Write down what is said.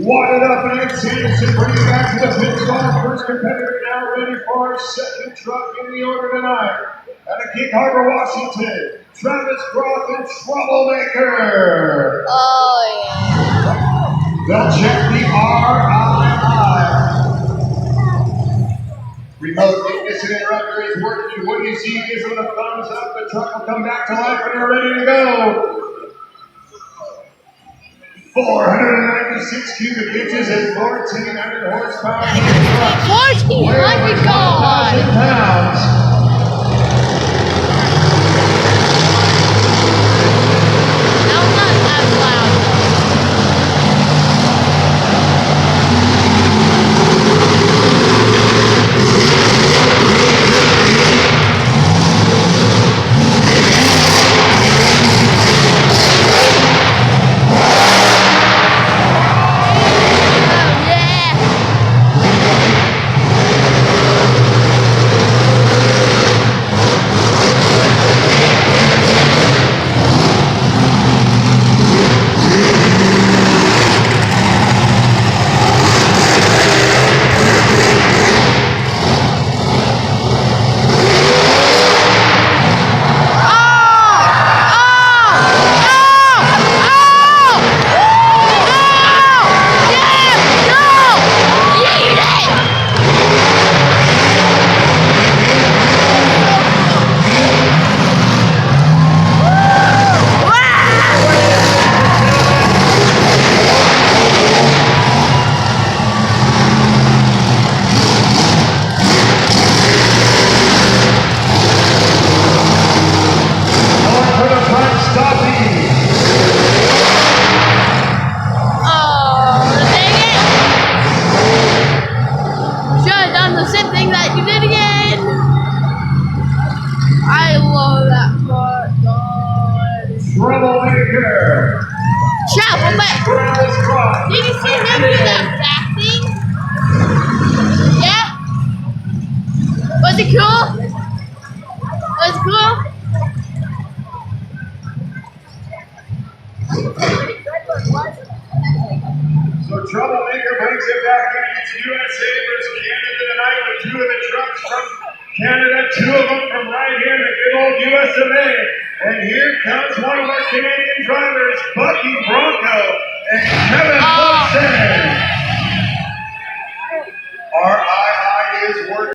Wadded up and Ed Sanderson bringing it back to the pit stop. First competitor now ready for our second truck in the order tonight. Out of Gig Harbor, Washington, Travis Groff and Troublemaker. Oh, yeah. They'll check the RII. Remote ignition interrupter is working. What do you see? Gives them a thumbs up. The truck will come back to life and they're ready to go. 496 cubic inches and 1,400 horsepower. 1,400 God! pounds. That was not as loud. Troublemaker. Troublemaker. Did you see him do that back thing? Yeah? Was it cool? Was it cool? So Troublemaker brings it back in. It's USA versus Canada tonight with two of the trucks from Canada, two of them from right here in the good old US of A. And here comes one of our Canadian drivers, Bucky Bronco, and Kevin